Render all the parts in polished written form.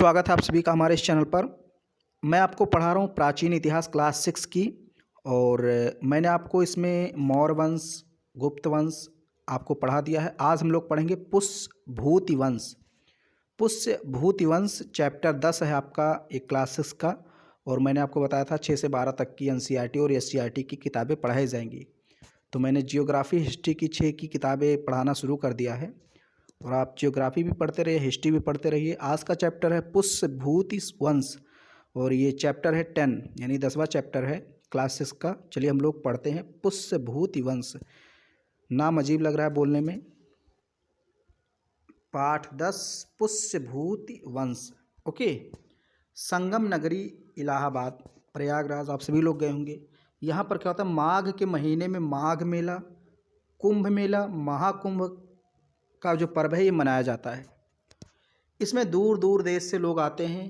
स्वागत है आप सभी का हमारे इस चैनल पर। मैं आपको पढ़ा रहा हूँ प्राचीन इतिहास क्लास 6 की। और मैंने आपको इसमें मौर्य वंश, गुप्त वंश आपको पढ़ा दिया है। आज हम लोग पढ़ेंगे पुष्यभूति वंश। पुष्यभूति वंश चैप्टर 10 है आपका एक क्लास 6 का। और मैंने आपको बताया था 6 से 12 तक की NCERT और SCERT की किताबें पढ़ाई जाएंगी। तो मैंने जियोग्राफी हिस्ट्री की 6 की किताबें पढ़ाना शुरू कर दिया है और आप जियोग्राफी भी पढ़ते रहिए, हिस्ट्री भी पढ़ते रहिए। आज का चैप्टर है पुष्यभूति वंश और ये चैप्टर है 10 यानी 10वां चैप्टर है क्लास 6 का। चलिए हम लोग पढ़ते हैं पुष्यभूति वंश। नाम अजीब लग रहा है बोलने में। पाठ 10 पुष्यभूति वंश। ओके। संगम नगरी इलाहाबाद, प्रयागराज आप सभी लोग गए होंगे। यहाँ पर क्या होता है, माघ के महीने में माघ मेला, कुंभ मेला, महाकुंभ का जो पर्व है ये मनाया जाता है। इसमें दूर दूर देश से लोग आते हैं,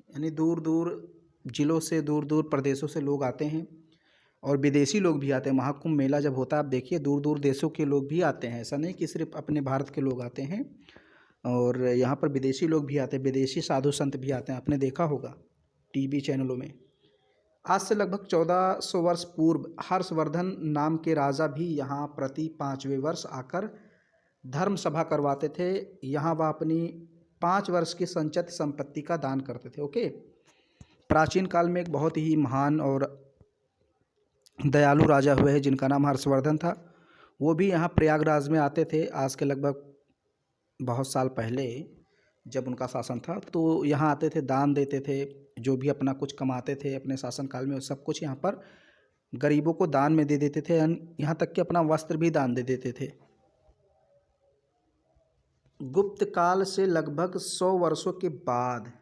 यानी दूर दूर ज़िलों से, दूर दूर प्रदेशों से लोग आते हैं और विदेशी लोग भी आते हैं। महाकुंभ मेला जब होता है आप देखिए दूर दूर देशों के लोग भी आते हैं, ऐसा नहीं कि सिर्फ अपने भारत के लोग आते हैं। और यहाँ पर विदेशी लोग भी आते हैं, विदेशी साधु संत भी आते हैं, आपने देखा होगा टीवी चैनलों में। आज से लगभग 1400 वर्ष पूर्व हर्षवर्धन नाम के राजा भी यहाँ प्रति 5वें वर्ष आकर धर्म सभा करवाते थे। यहाँ वह अपनी 5 वर्ष की संचित संपत्ति का दान करते थे। ओके। प्राचीन काल में एक बहुत ही महान और दयालु राजा हुए हैं जिनका नाम हर्षवर्धन था। वो भी यहाँ प्रयागराज में आते थे। आज के लगभग बहुत साल पहले जब उनका शासन था तो यहाँ आते थे, दान देते थे। जो भी अपना कुछ कमाते थे अपने शासनकाल में, सब कुछ यहाँ पर गरीबों को दान में दे देते थे। यहाँ तक कि अपना वस्त्र भी दान दे देते थे। गुप्त काल से लगभग 100 वर्षों के बाद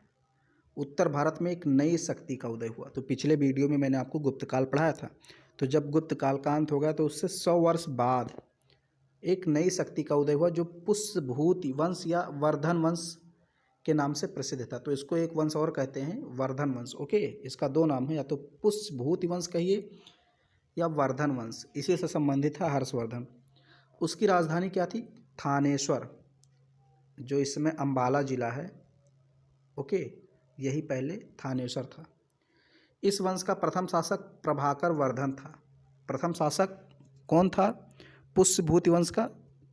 उत्तर भारत में एक नई शक्ति का उदय हुआ। तो पिछले वीडियो में मैंने आपको गुप्त काल पढ़ाया था। तो जब गुप्त काल का अंत हो गया तो उससे 100 वर्ष बाद एक नई शक्ति का उदय हुआ जो पुष्यभूति वंश या वर्धन वंश के नाम से प्रसिद्ध था। तो इसको एक वंश और कहते हैं, वर्धन वंश। ओके। इसका 2 नाम है, या तो पुष्यभूति वंश कहिए या वर्धन वंश। इसी से संबंधित था हर्षवर्धन। उसकी राजधानी क्या थी? थानेश्वर, जो इस समय अम्बाला जिला है। ओके। यही पहले थानेश्वर था। इस वंश का प्रथम शासक प्रभाकर वर्धन था। प्रथम शासक कौन था? पुष्यभूति वंश का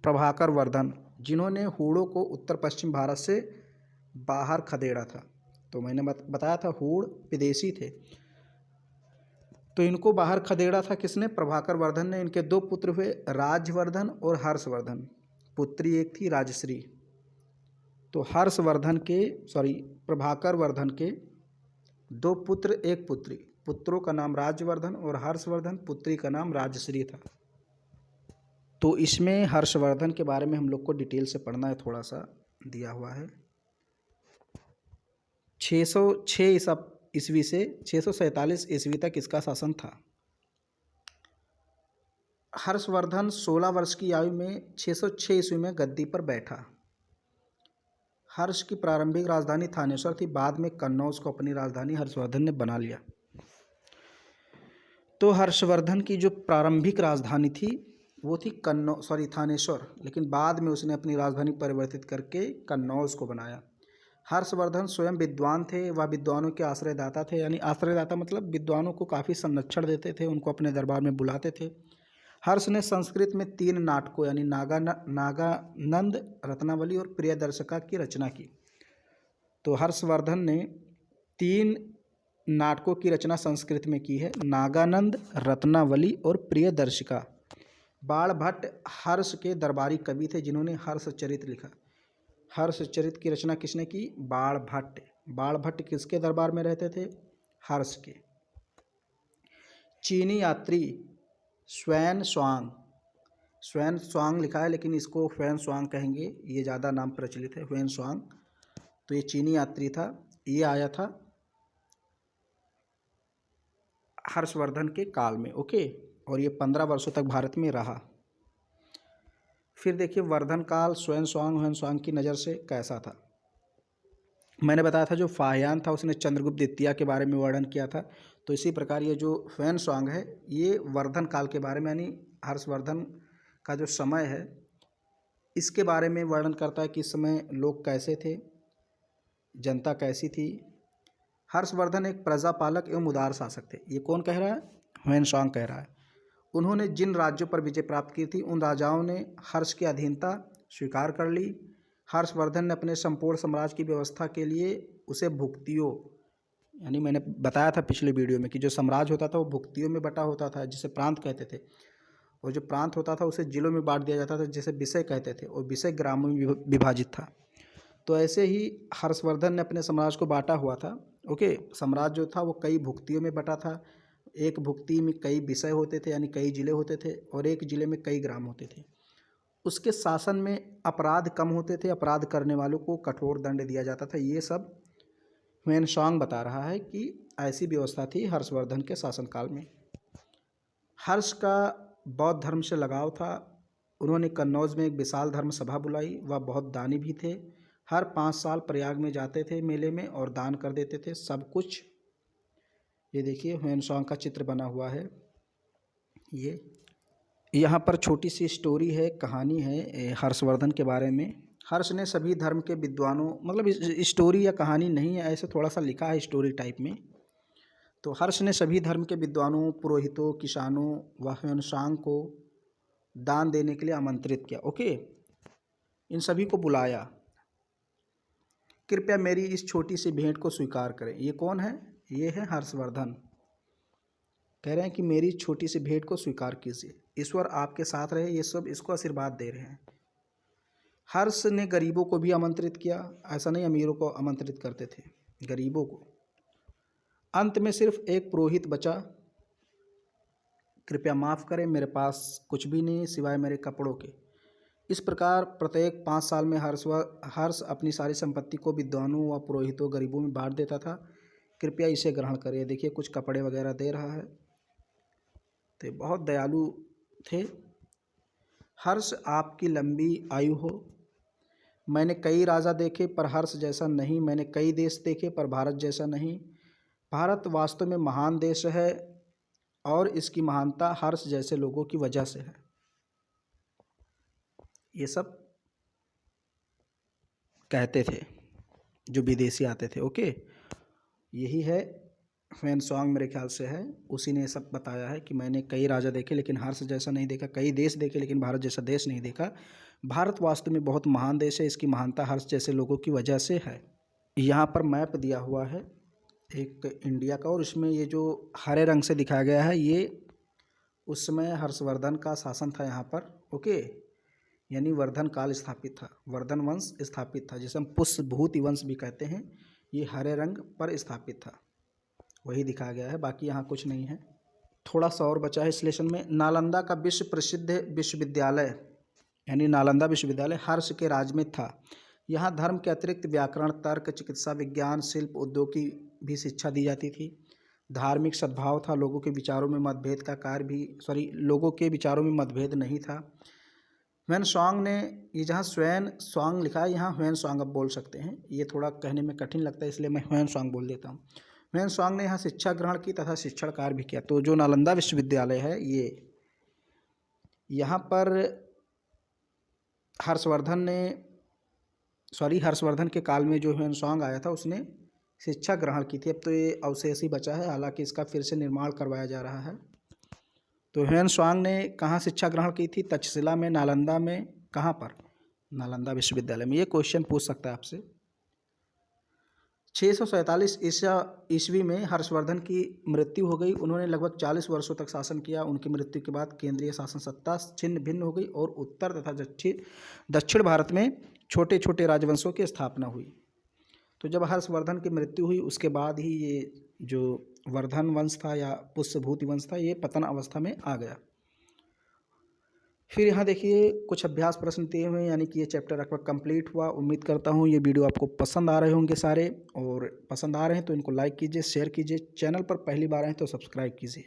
प्रभाकर वर्धन, जिन्होंने हूणों को उत्तर पश्चिम भारत से बाहर खदेड़ा था। तो मैंने बताया था हूण विदेशी थे, तो इनको बाहर खदेड़ा था किसने? प्रभाकर वर्धन ने। इनके 2 पुत्र हुए, राजवर्धन और हर्षवर्धन। पुत्री एक थी राजश्री। तो प्रभाकर वर्धन के 2 पुत्र 1 पुत्री। पुत्रों का नाम राजवर्धन और हर्षवर्धन, पुत्री का नाम राजश्री था। तो इसमें हर्षवर्धन के बारे में हम लोग को डिटेल से पढ़ना है, थोड़ा सा दिया हुआ है। 606 ईस्वी से 647 ईस्वी तक इसका शासन था। हर्षवर्धन 16 वर्ष की आयु में 606 ईस्वी में गद्दी पर बैठा। हर्ष की प्रारंभिक राजधानी थानेश्वर थी, बाद में कन्नौज को अपनी राजधानी हर्षवर्धन ने बना लिया। तो हर्षवर्धन की जो प्रारंभिक राजधानी थी वो थी थानेश्वर, लेकिन बाद में उसने अपनी राजधानी परिवर्तित करके कन्नौज को बनाया। हर्षवर्धन स्वयं विद्वान थे, वह विद्वानों के आश्रयदाता थे। यानी आश्रयदाता मतलब विद्वानों को काफ़ी संरक्षण देते थे, उनको अपने दरबार में बुलाते थे। हर्ष ने संस्कृत में 3 नाटकों यानी नागानंद, रत्नावली और प्रियदर्शिका की रचना की। तो हर्षवर्धन ने 3 नाटकों की रचना संस्कृत में की है, नागानंद, रत्नावली और प्रियदर्शिका। बाणभट्ट हर्ष के दरबारी कवि थे जिन्होंने हर्षचरित लिखा। हर्षचरित की रचना किसने की? बाणभट्ट। बाणभट्ट किसके दरबार में रहते थे? हर्ष के। चीनी यात्री ह्वेन त्सांग लिखा है लेकिन इसको ह्वेन त्सांग कहेंगे, ये ज़्यादा नाम प्रचलित है, ह्वेन त्सांग। तो ये चीनी यात्री था, ये आया था हर्षवर्धन के काल में। ओके। और ये 15 वर्षों तक भारत में रहा। फिर देखिए वर्धन काल ह्वेन त्सांग की नज़र से कैसा था। मैंने बताया था जो फाहियान था उसने चंद्रगुप्त द्वितीय के बारे में वर्णन किया था। तो इसी प्रकार ये जो ह्वेन त्सांग है ये वर्धन काल के बारे में, यानी हर्षवर्धन का जो समय है इसके बारे में वर्णन करता है कि इस समय लोग कैसे थे। जनता कैसी थी। हर्षवर्धन एक प्रजापालक एवं उदार शासक थे। ये कौन कह रहा है? ह्वेनसांग कह रहा है। उन्होंने जिन राज्यों पर विजय प्राप्त की थी उन राजाओं ने हर्ष की अधीनता स्वीकार कर ली। हर्षवर्धन ने अपने संपूर्ण साम्राज्य की व्यवस्था के लिए उसे भुक्तियों, यानी मैंने बताया था पिछले वीडियो में कि जो साम्राज्य होता था वो भुक्तियों में बटा होता था जिसे प्रांत कहते थे, और जो प्रांत होता था उसे जिलों में बांट दिया जाता था जिसे विषय कहते थे, और विषय ग्रामों में विभाजित था। तो ऐसे ही हर्षवर्धन ने अपने साम्राज्य को बांटा हुआ था। ओके, साम्राज्य जो था वो कई भुक्तियों में बटा था। एक भुक्ति में कई विषय होते थे यानी कई जिले होते थे, और एक जिले में कई ग्राम होते थे। उसके शासन में अपराध कम होते थे, अपराध करने वालों को कठोर दंड दिया जाता था। ये सब ह्वेनसांग बता रहा है कि ऐसी व्यवस्था थी हर्षवर्धन के शासनकाल में। हर्ष का बौद्ध धर्म से लगाव था। उन्होंने कन्नौज में एक विशाल धर्म सभा बुलाई। वह बहुत दानी भी थे। हर 5 साल प्रयाग में जाते थे मेले में और दान कर देते थे सब कुछ। ये देखिए ह्वेनसांग का चित्र बना हुआ है। ये यहाँ पर छोटी सी स्टोरी है, कहानी है हर्षवर्धन के बारे में। हर्ष ने सभी धर्म के विद्वानों, मतलब स्टोरी या कहानी नहीं है, ऐसे थोड़ा सा लिखा है स्टोरी टाइप में। तो हर्ष ने सभी धर्म के विद्वानों, पुरोहितों, किसानों व ह्वेनसांग को दान देने के लिए आमंत्रित किया। ओके, इन सभी को बुलाया। कृपया मेरी इस छोटी सी भेंट को स्वीकार करें। ये कौन है? ये है हर्षवर्धन। कह रहे हैं कि मेरी छोटी सी भेंट को स्वीकार कीजिए, ईश्वर आपके साथ रहे। ये सब इसको आशीर्वाद दे रहे हैं। हर्ष ने गरीबों को भी आमंत्रित किया। ऐसा नहीं अमीरों को आमंत्रित करते थे, गरीबों को। अंत में सिर्फ एक पुरोहित बचा। कृपया माफ़ करें, मेरे पास कुछ भी नहीं सिवाय मेरे कपड़ों के। इस प्रकार प्रत्येक 5 साल में हर्ष अपनी सारी संपत्ति को विद्वानों व पुरोहितों, गरीबों में बांट देता था। कृपया इसे ग्रहण करिए। देखिए कुछ कपड़े वगैरह दे रहा है। तो बहुत दयालु थे। हर्ष आपकी लंबी आयु हो। मैंने कई राजा देखे पर हर्ष जैसा नहीं। मैंने कई देश देखे पर भारत जैसा नहीं। भारत वास्तव में महान देश है और इसकी महानता हर्ष जैसे लोगों की वजह से है। ये सब कहते थे जो विदेशी आते थे। ओके, यही है ह्वेनसांग, मेरे ख्याल से है, उसी ने सब बताया है कि मैंने कई राजा देखे लेकिन हर्ष जैसा नहीं देखा, कई देश देखे लेकिन भारत जैसा देश नहीं देखा। भारत वास्तव में बहुत महान देश है, इसकी महानता हर्ष जैसे लोगों की वजह से है। यहाँ पर मैप दिया हुआ है एक इंडिया का, और इसमें ये जो हरे रंग से दिखाया गया है ये उस समय हर्षवर्धन का शासन था यहाँ पर। ओके, यानी वर्धन काल स्थापित था, वर्धन वंश स्थापित था, जिसे हम पुष्यभूति वंश भी कहते हैं। ये हरे रंग पर स्थापित था, वही दिखाया गया है, बाकी यहाँ कुछ नहीं है। थोड़ा सा और बचा है इस लेसन में। नालंदा का विश्व प्रसिद्ध विश्वविद्यालय यानी नालंदा विश्वविद्यालय हर्ष के राज में था। यहाँ धर्म के अतिरिक्त व्याकरण, तर्क, चिकित्सा विज्ञान, शिल्प, उद्योग की भी शिक्षा दी जाती थी। धार्मिक सद्भाव था। लोगों के विचारों में मतभेद का कार्य भी लोगों के विचारों में मतभेद नहीं था। ह्वेनसांग ने, ये जहाँ ह्वेनसांग लिखा है यहाँ ह्वेनसांग आप बोल सकते हैं, ये थोड़ा कहने में कठिन लगता है इसलिए मैं ह्वेनसांग बोल देता हूँ। ह्वेनसांग ने यहाँ शिक्षा ग्रहण की तथा शिक्षण कार्य भी किया। तो जो नालंदा विश्वविद्यालय है ये, यहाँ पर हर्षवर्धन के काल में जो ह्वेनसांग आया था उसने शिक्षा ग्रहण की थी। अब तो ये अवशेष ही बचा है, हालांकि इसका फिर से निर्माण करवाया जा रहा है। तो ह्वेनसांग ने कहाँ शिक्षा ग्रहण की थी? तक्षशिला में, नालंदा में। कहाँ पर? नालंदा विश्वविद्यालय में। ये क्वेश्चन पूछ सकता है आपसे। 647 ईस्वी में हर्षवर्धन की मृत्यु हो गई। उन्होंने लगभग 40 वर्षों तक शासन किया। उनकी मृत्यु के बाद केंद्रीय शासन सत्ता छिन्न भिन्न हो गई और उत्तर तथा दक्षिण भारत में छोटे छोटे राजवंशों की स्थापना हुई। तो जब हर्षवर्धन की मृत्यु हुई उसके बाद ही ये जो वर्धन वंश था या पुष्यभूति वंश था ये पतन अवस्था में आ गया। फिर यहाँ देखिए कुछ अभ्यास प्रश्न दिए हुए हैं, यानी कि ये चैप्टर लगभग कंप्लीट हुआ। उम्मीद करता हूँ ये वीडियो आपको पसंद आ रहे होंगे सारे, और पसंद आ रहे हैं तो इनको लाइक कीजिए, शेयर कीजिए। चैनल पर पहली बार आए तो सब्सक्राइब कीजिए।